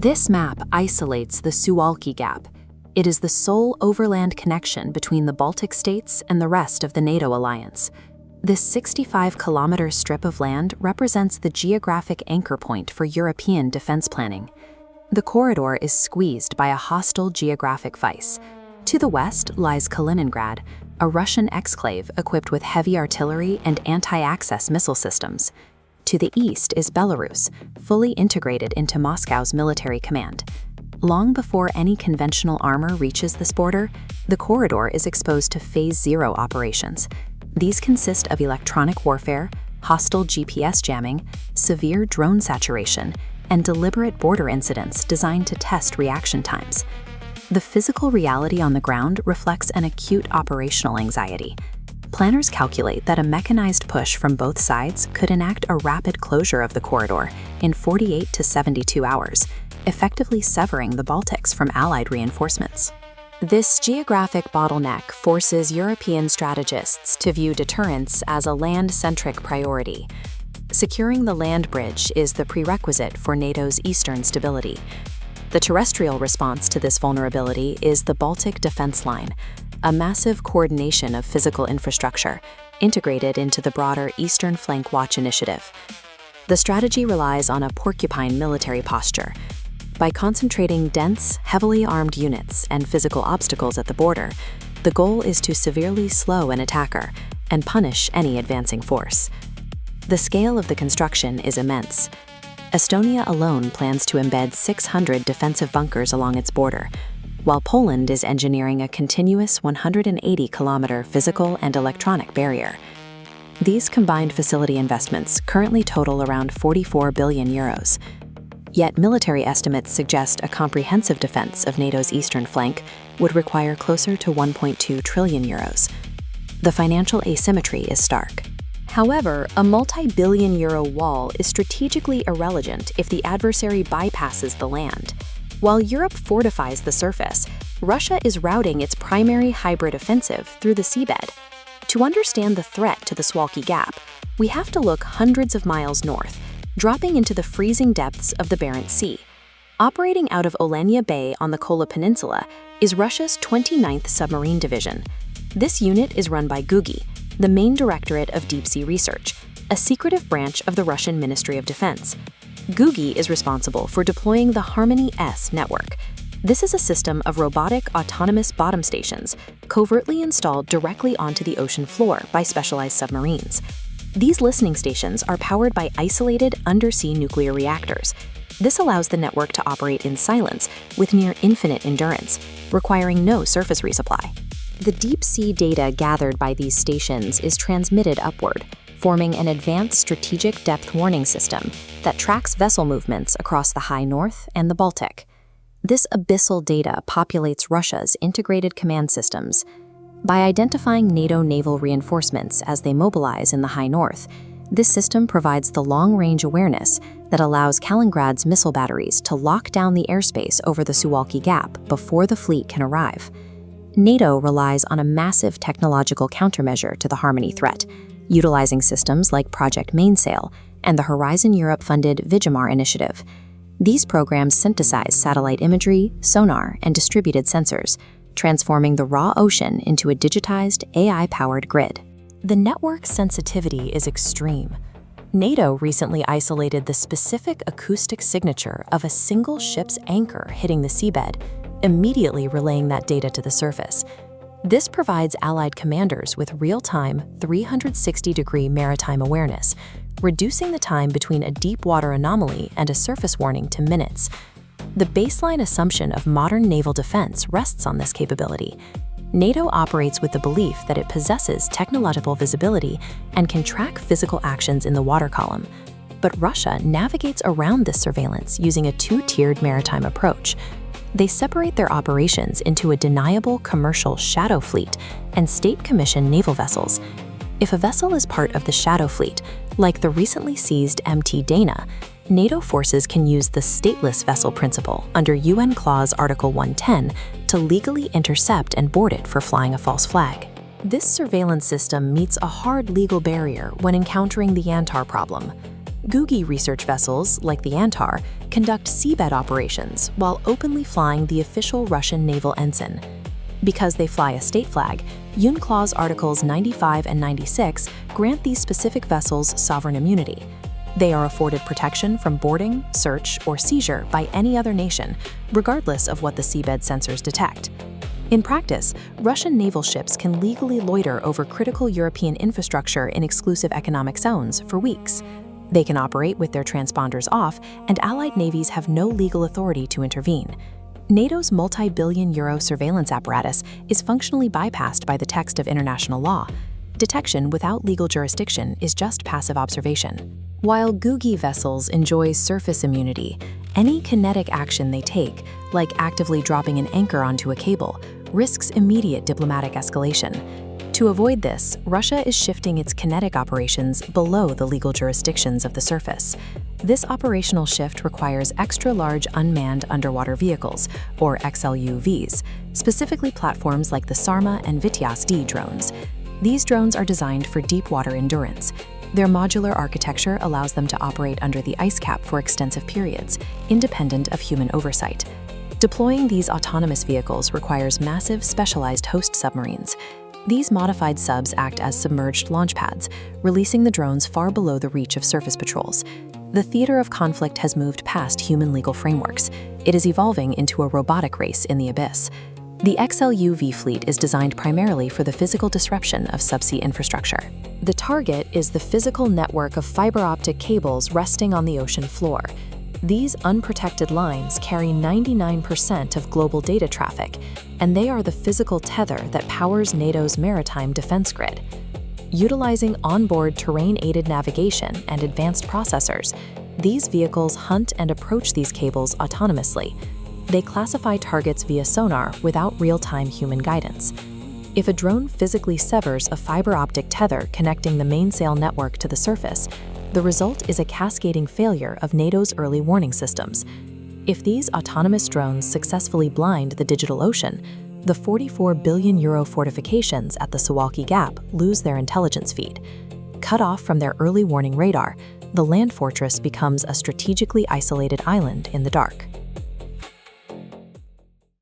This map isolates the Suwalki Gap. It is the sole overland connection between the Baltic states and the rest of the NATO alliance. This 65-kilometer strip of land represents the geographic anchor point for European defense planning. The corridor is squeezed by a hostile geographic vice. To the west lies Kaliningrad, a Russian exclave equipped with heavy artillery and anti-access missile systems. To the east is Belarus, fully integrated into Moscow's military command. Long before any conventional armor reaches this border, the corridor is exposed to Phase Zero operations. These consist of electronic warfare, hostile GPS jamming, severe drone saturation, and deliberate border incidents designed to test reaction times. The physical reality on the ground reflects an acute operational anxiety. Planners calculate that a mechanized push from both sides could enact a rapid closure of the corridor in 48 to 72 hours, effectively severing the Baltics from Allied reinforcements. This geographic bottleneck forces European strategists to view deterrence as a land-centric priority. Securing the land bridge is the prerequisite for NATO's eastern stability. The terrestrial response to this vulnerability is the Baltic Defense Line, a massive coordination of physical infrastructure integrated into the broader Eastern Flank Watch initiative. The strategy relies on a Porcupine military posture. By concentrating dense, heavily armed units and physical obstacles at the border, the goal is to severely slow an attacker and punish any advancing force. The scale of the construction is immense. Estonia alone plans to embed 600 defensive bunkers along its border, while Poland is engineering a continuous 180-kilometer physical and electronic barrier. These combined facility investments currently total around 44 billion euros. Yet military estimates suggest a comprehensive defense of NATO's eastern flank would require closer to 1.2 trillion euros. The financial asymmetry is stark. However, a multi-billion euro wall is strategically irrelevant if the adversary bypasses the land. While Europe fortifies the surface, Russia is routing its primary hybrid offensive through the seabed. To understand the threat to the Suwalki Gap, we have to look hundreds of miles north, dropping into the freezing depths of the Barents Sea. Operating out of Olenia Bay on the Kola Peninsula is Russia's 29th Submarine Division. This unit is run by GUGI, the main directorate of deep-sea research, a secretive branch of the Russian Ministry of Defense. GUGI is responsible for deploying the Harmony-S network. This is a system of robotic autonomous bottom stations covertly installed directly onto the ocean floor by specialized submarines. These listening stations are powered by isolated undersea nuclear reactors. This allows the network to operate in silence with near infinite endurance, requiring no surface resupply. The deep-sea data gathered by these stations is transmitted upward, forming an advanced strategic depth warning system that tracks vessel movements across the High North and the Baltic. This abyssal data populates Russia's integrated command systems. By identifying NATO naval reinforcements as they mobilize in the High North, this system provides the long-range awareness that allows Kaliningrad's missile batteries to lock down the airspace over the Suwalki Gap before the fleet can arrive. NATO relies on a massive technological countermeasure to the Harmony threat, utilizing systems like Project MAINSAIL and the Horizon Europe-funded Vigimar initiative. These programs synthesize satellite imagery, sonar, and distributed sensors, transforming the raw ocean into a digitized, AI-powered grid. The network's sensitivity is extreme. NATO recently isolated the specific acoustic signature of a single ship's anchor hitting the seabed, immediately relaying that data to the surface. This provides Allied commanders with real-time, 360-degree maritime awareness, reducing the time between a deep water anomaly and a surface warning to minutes. The baseline assumption of modern naval defense rests on this capability. NATO operates with the belief that it possesses technological visibility and can track physical actions in the water column. But Russia navigates around this surveillance using a two-tiered maritime approach. They separate their operations into a deniable commercial shadow fleet and state-commissioned naval vessels. If a vessel is part of the shadow fleet, like the recently seized MT Dana, NATO forces can use the stateless vessel principle under UN Clause Article 110 to legally intercept and board it for flying a false flag. This surveillance system meets a hard legal barrier when encountering the Yantar problem. GUGI research vessels, like the Yantar, conduct seabed operations while openly flying the official Russian naval ensign. Because they fly a state flag, UNCLOS Articles 95 and 96 grant these specific vessels sovereign immunity. They are afforded protection from boarding, search, or seizure by any other nation, regardless of what the seabed sensors detect. In practice, Russian naval ships can legally loiter over critical European infrastructure in exclusive economic zones for weeks. They can operate with their transponders off, and Allied navies have no legal authority to intervene. NATO's multi-billion-euro surveillance apparatus is functionally bypassed by the text of international law. Detection without legal jurisdiction is just passive observation. While GUGI vessels enjoy surface immunity, any kinetic action they take, like actively dropping an anchor onto a cable, risks immediate diplomatic escalation. To avoid this, Russia is shifting its kinetic operations below the legal jurisdictions of the surface. This operational shift requires extra-large unmanned underwater vehicles, or XLUUVs, specifically platforms like the Sarma and Vityaz D drones. These drones are designed for deep-water endurance. Their modular architecture allows them to operate under the ice cap for extensive periods, independent of human oversight. Deploying these autonomous vehicles requires massive, specialized host submarines. These modified subs act as submerged launch pads, releasing the drones far below the reach of surface patrols. The theater of conflict has moved past human legal frameworks. It is evolving into a robotic race in the abyss. The XLUUV fleet is designed primarily for the physical disruption of subsea infrastructure. The target is the physical network of fiber optic cables resting on the ocean floor. These unprotected lines carry 99% of global data traffic, and they are the physical tether that powers NATO's maritime defense grid. Utilizing onboard terrain-aided navigation and advanced processors, these vehicles hunt and approach these cables autonomously. They classify targets via sonar without real-time human guidance. If a drone physically severs a fiber optic tether connecting the MAINSAIL network to the surface, the result is a cascading failure of NATO's early warning systems. If these autonomous drones successfully blind the digital ocean, the €44 billion fortifications at the Suwalki Gap lose their intelligence feed. Cut off from their early warning radar, the land fortress becomes a strategically isolated island in the dark.